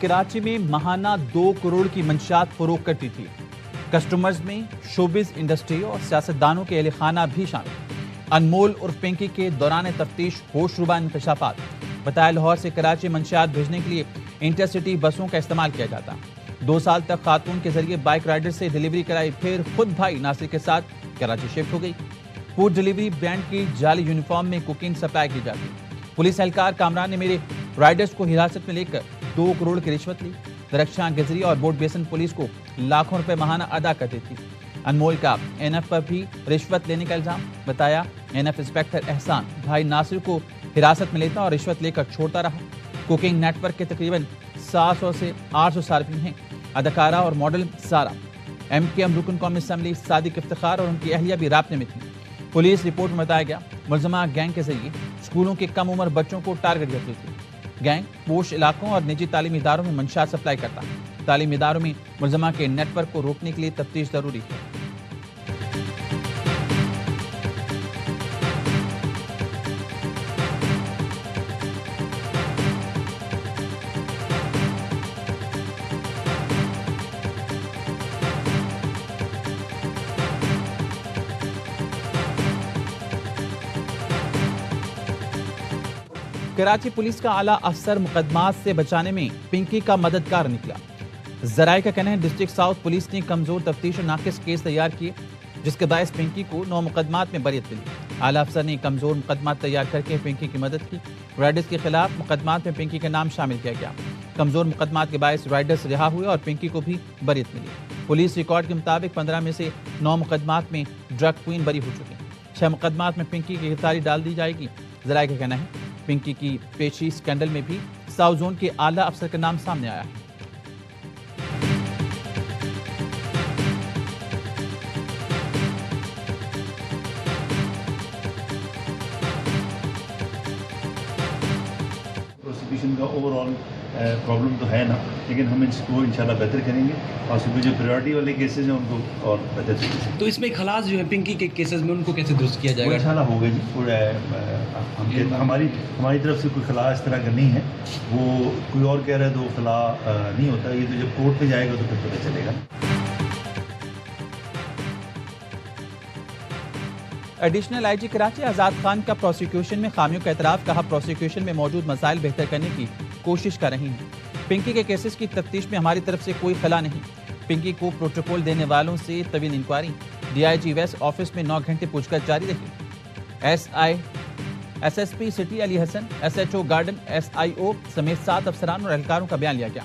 کراچی میں ماہانہ 2 کروڑ کی منشیات فروخت کرتی تھی۔ کسٹمرز میں شوبز انڈسٹری اور سیاستدانوں کے اہل خانہ بھی شامل۔ انمول اور پنکی کے دوران تفتیش ہوش ربا انکشافات۔ بتایا لاہور سے کراچی منشیات بھیجنے کے لیے انٹرسٹی بسوں کا استعمال کیا جاتا۔ 2 سال تک خاتون کے ذریعے بائک رائڈر سے ڈیلیوری کرائی، پھر خود بھائی ناصر کے ساتھ کراچی شفٹ ہو گئی۔ فوڈ ڈیلیوری برانڈ کی جعلی یونیفارم میں کوکین سپلائی کی جاتی۔ پولیس اہلکار کامران نے میرے رائڈرز کو حراست میں لے کر 2 کروڑ کی رشوت لی۔ درخشاں گزری اور بورڈ بیسن پولیس کو لاکھوں روپے ماہانہ ادا کرتی تھی۔ انمول کا این ایف پر بھی رشوت لینے کا الزام۔ بتایا این ایف انسپیکٹر احسان بھائی ناصر کو حراست میں لیتا اور رشوت لے کر چھوڑتا رہا۔ کوکنگ نیٹ ورک کے تقریباً 700 سے 800 صارفین ہیں۔ اداکارہ اور ماڈل سارا، ایم کے ایم رکن قومی اسمبلی صادق افتخار اور ان کی اہلیہ بھی رابطے میں تھیں۔ پولیس رپورٹ میں بتایا گیا ملزمہ گینگ کے ذریعے اسکولوں کے کم عمر بچوں کو ٹارگٹ کرتی تھی۔ گینگ پوش علاقوں اور نجی تعلیمی اداروں میں منشیات سپلائی کرتا ہے۔ تعلیمی اداروں میں ملزمہ کے نیٹ ورک کو روکنے کے لیے تفتیش ضروری ہے۔ کراچی پولیس کا اعلیٰ افسر مقدمات سے بچانے میں پنکی کا مددگار نکلا۔ ذرائع کا کہنا ہے ڈسٹرکٹ ساؤتھ پولیس نے کمزور تفتیش اور ناقص کیس تیار کیے، جس کے باعث پنکی کو 9 مقدمات میں بریت ملی۔ اعلیٰ افسر نے کمزور مقدمات تیار کر کے پنکی کی مدد کی۔ رائڈرز کے خلاف مقدمات میں پنکی کا نام شامل کیا گیا۔ کمزور مقدمات کے باعث رائڈرز رہا ہوئے اور پنکی کو بھی بریت ملی۔ پولیس ریکارڈ کے مطابق 15 میں سے 9 مقدمات میں ڈرگ کوئین بری ہو چکی۔ 6 مقدمات میں پنکی کی گرفتاری ڈال دی جائے گی۔ ذرائع کا کہنا ہے پنکی کی پیشی سکینڈل میں بھی ساؤتھ زون کے اعلیٰ افسر کا نام سامنے آیا ہے۔ پروسیکیوشن کا اوور آل پرابلم تو ہے نا، لیکن ہم اس کو انشاءاللہ بہتر کریں گے اور صرف جو پریورٹی والے کیسز ہیں ان کو اور بہتر طریقے سے۔ تو اس میں خلاص جو ہے پنکی کے کیسز میں ان کو کیسے درست کیا جائے گا؟ انشاءاللہ ہوگا جی، پورا ہماری طرف سے کوئی خلا اس طرح کا نہیں ہے۔ وہ کوئی اور کہہ رہا ہے تو وہ خلا نہیں ہوتا، یہ تو جب کورٹ میں جائے گا تو پھر پتہ چلے گا۔ ایڈیشنل آئی جی کراچی آزاد خان کا پروسیکیوشن میں خامیوں کا اعتراف، کہا پروسیکیوشن میں موجود مسائل بہتر کرنے کی کوشش کر رہی ہیں۔ پنکی کے کیسز کی تفتیش میں ہماری طرف سے کوئی خلا نہیں۔ پنکی کو پروٹوکول دینے والوں سے طویل inquiry. D I G west office میں 9 گھنٹے پوچھ گچھ جاری رہی۔ S S P city Ali Hasan, S H O garden, S I O سمیت 7 افسران اور اہلکاروں کا بیان لیا گیا۔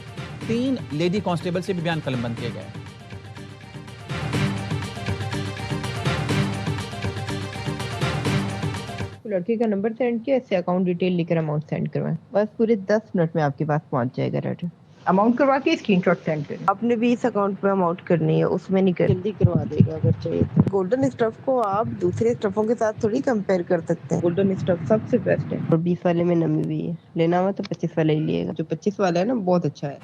3 لیڈی کانسٹیبل سے بھی بیان قلم بند کیے گئے۔ لڑکے کا نمبر سینڈ کیا، اس سے اکاؤنٹ ڈیٹیل لے کر اماؤنٹ سینڈ کروائیں، بس پورے 10 منٹ میں آپ کے پاس پہنچ جائے گا ریٹر۔ اماؤنٹ کروا کے اسکرین شاٹ سینڈ کریں۔ آپ نے بھی اس اکاؤنٹ پہ اماؤنٹ کرنی ہے، اس میں نہیں کر، جلدی کروا دے گا اگر چاہیے تو۔ گولڈن اسٹف کو آپ دوسرے اسٹفوں کے ساتھ تھوڑی کمپیئر کر سکتے ہیں، گولڈن اسٹف سب سے بیسٹ ہے۔ اور 20 والے میں نمی بھی ہے، لینا ہوا تو 25 والا ہی لیے گا۔ جو 25 والا ہے نا بہت اچھا ہے۔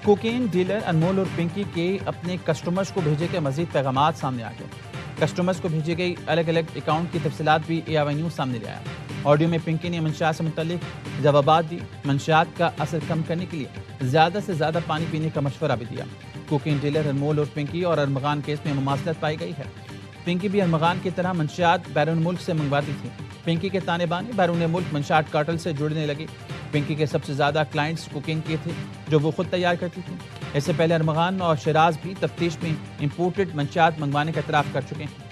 کوکین ڈیلر انمول اور پنکی کے اپنے کسٹمرز کو بھیجے گئے مزید پیغامات سامنے آ گئے۔ کسٹمرز کو بھیجی گئی الگ الگ اکاؤنٹ کی تفصیلات بھی اے آئی نیوز سامنے لے آیا۔ آڈیو میں پنکی نے منشیات سے متعلق جوابات دی، منشیات کا اثر کم کرنے کے لیے زیادہ سے زیادہ پانی پینے کا مشورہ بھی دیا۔ کوکین ڈیلر انمول اور پنکی اور ارمغان کیس میں مماثلت پائی گئی ہے۔ پنکی بھی ارمغان کی طرح منشیات بیرون ملک سے منگواتی تھی۔ پنکی کے تانے بانے بیرون ملک منشیات کارٹل سے جڑنے لگے۔ پنکی کے سب سے زیادہ کلائنٹس کوکین کے تھے جو وہ خود تیار کرتی تھی۔ اس سے پہلے ارمغان اور شیراز بھی تفتیش میں امپورٹڈ منشیات منگوانے کا اعتراف کر چکے ہیں۔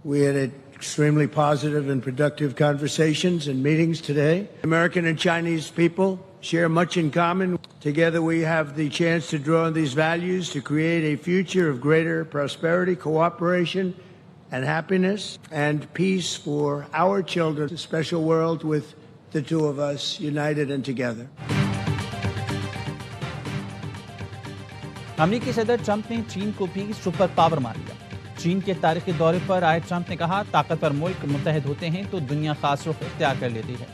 We had extremely positive and productive conversations and meetings today. American and Chinese people share much in common. Together we have the chance to draw on these values to create a future of greater prosperity, cooperation, and happiness and peace for our children. A special world with the two of us united and together. امریکی صدر Trump نے چین کو بھی super power مان لیا۔ چین کے تاریخی دورے پر آئے ٹرمپ نے کہا طاقتور ملک متحد ہوتے ہیں تو دنیا خاص رخ اختیار کر لیتی ہے۔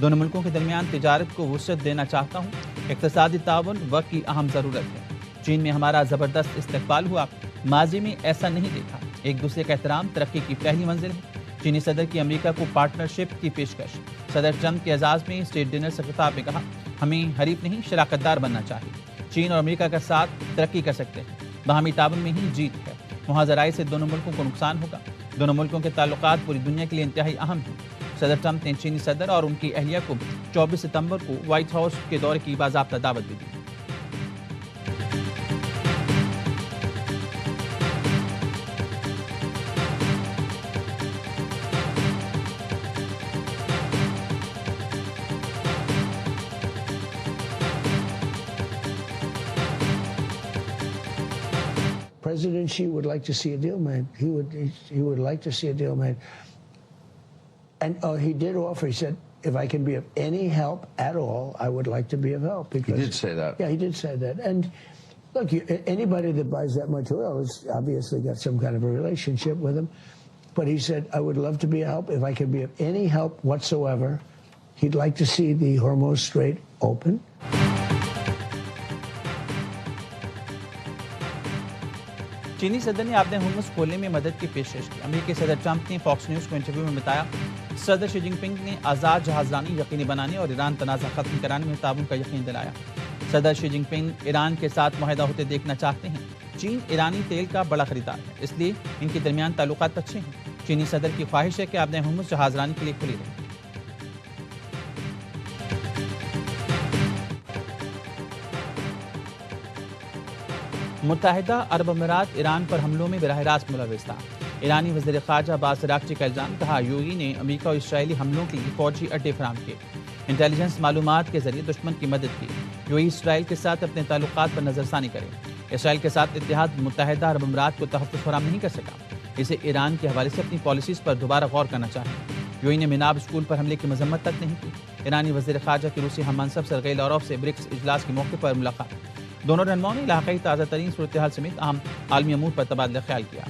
دونوں ملکوں کے درمیان تجارت کو وسعت دینا چاہتا ہوں. اقتصادی تعاون وقت کی اہم ضرورت ہے. چین میں ہمارا زبردست استقبال ہوا. ماضی میں ایسا نہیں دیکھا. ایک دوسرے کا احترام ترقی کی پہلی منزل ہے. چینی صدر کی امریکہ کو پارٹنرشپ کی پیشکش. صدر ٹرمپ کے اعزاز میں اسٹیٹ ڈنر سے خطاب میں کہا ہمیں حریف نہیں شراکت دار بننا چاہیے. چین اور امریکہ کا ساتھ ترقی کر سکتے ہیں. باہمی تعاون میں ہی جیت ہے. محاذ رائے سے دونوں ملکوں کو نقصان ہوگا. دونوں ملکوں کے تعلقات پوری دنیا کے لیے انتہائی اہم ہیں. صدر ٹرمپ نے چینی صدر اور ان کی اہلیہ کو 24 ستمبر کو وائٹ ہاؤس کے دورے کی باضابطہ دعوت بھی دی. President Xi would like to see a deal made. He would like to see a deal made. And he did offer. He said, if I can be of any help at all, I would like to be of help. Because, he did say that. Yeah, he did say that. And look, anybody that buys that much oil has obviously got some kind of a relationship with him. But he said, I would love to be a help. If I can be of any help whatsoever, he'd like to see the Hormuz Strait open. چینی صدر نے Aab-e Hormuz کھولنے میں مدد کی پیشکش کی. امریکی صدر ٹرمپ نے فاکس نیوز کو انٹرویو میں بتایا صدر شی جن پنگ نے آزاد جہاز رانی یقینی بنانے اور ایران تنازع ختم کرانے میں تعاون کا یقین دلایا. صدر شی جن پنگ ایران کے ساتھ معاہدہ ہوتے دیکھنا چاہتے ہیں. چین ایرانی تیل کا بڑا خریدار ہے, اس لیے ان کے درمیان تعلقات اچھے ہیں. چینی صدر کی خواہش ہے کہ آبِ ہرمز جہاز رانی کے لیے کھلی رہے. متحدہ عرب امارات ایران پر حملوں میں براہ راست ملوث تھا. ایرانی وزیر خارجہ عباس اراغچی کا الزام, کہا یو اے ای نے امریکہ اور اسرائیلی حملوں کے لیے فوجی اڈے فراہم کیے, انٹیلیجنس معلومات کے ذریعے دشمن کی مدد کی. یو اے ای اسرائیل کے ساتھ اپنے تعلقات پر نظر ثانی کرے. اسرائیل کے ساتھ اتحاد متحدہ عرب امارات کو تحفظ فراہم نہیں کر سکا. اسے ایران کے حوالے سے اپنی پالیسیز پر دوبارہ غور کرنا چاہیے. یو اے ای نے مناب اسکول پر حملے کی مذمت تک نہیں کی. ایرانی وزیر خارجہ کی روسی ہم منصب سرگئی لاروف سے برکس اجلاس کے موقع پر ملاقات. دونوں رہنماؤں نے علاقائی تازہ ترین صورتحال سمیت اہم عالمی امور پر تبادلہ خیال کیا.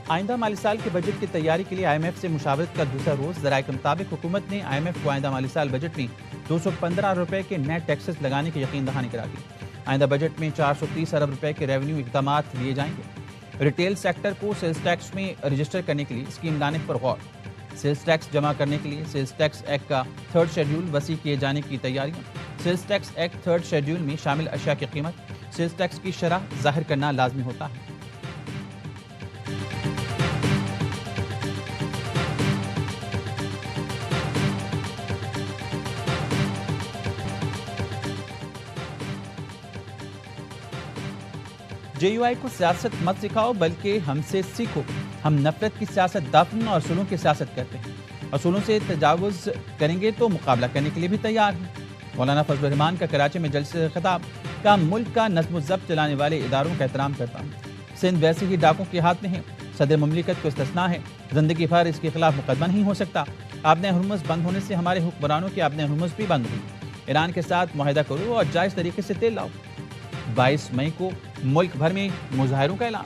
آئندہ مالی سال کے بجٹ کی تیاری کے لیے آئی ایم ایف سے مشاورت کا دوسرا روز. ذرائع کے مطابق حکومت نے آئی ایم ایف کو آئندہ مالی سال بجٹ میں 215 ارب روپے کے نیٹ ٹیکسز لگانے کی یقین دہانی کرا دی. آئندہ بجٹ میں 430 ارب روپے کے ریونیو اقدامات لیے جائیں گے. ریٹیل سیکٹر کو سیلز ٹیکس میں رجسٹر کرنے کے لیے اسکیم لانے پر غور. سیلز ٹیکس جمع کرنے کے لیے سیلز ٹیکس ایکٹ کا 3rd شیڈول وسیع کیے جانے کی تیاریاں. Sales tax act 3rd schedule میں شامل اشیاء کی قیمت, سیلز ٹیکس کی شرح ظاہر کرنا لازمی ہوتا ہے. جے یو آئی کو سیاست مت سکھاؤ بلکہ ہم سے سیکھو. ہم نفرت کی سیاست دفن اور اصولوں کی سیاست کرتے ہیں. اصولوں سے تجاوز کریں گے تو مقابلہ کرنے کے لیے بھی تیار ہیں. مولانا فضل الرحمان کا کراچی میں جلسے سے خطاب, کا ملک کا نظم و ضبط چلانے والے اداروں کا احترام کرتا ہوں. سندھ ویسے ہی ڈاکوں کے ہاتھ میں ہے. صدر مملکت کو استثناء ہے. زندگی بھر اس کے خلاف مقدمہ نہیں ہو سکتا. آبِ ہرمز بند ہونے سے ہمارے حکمرانوں کی آبِ ہرمز بھی بند ہوئی. ایران کے ساتھ معاہدہ کرو اور جائز طریقے سے تیل لاؤ. 22 مئی کو ملک بھر میں مظاہروں کا اعلان.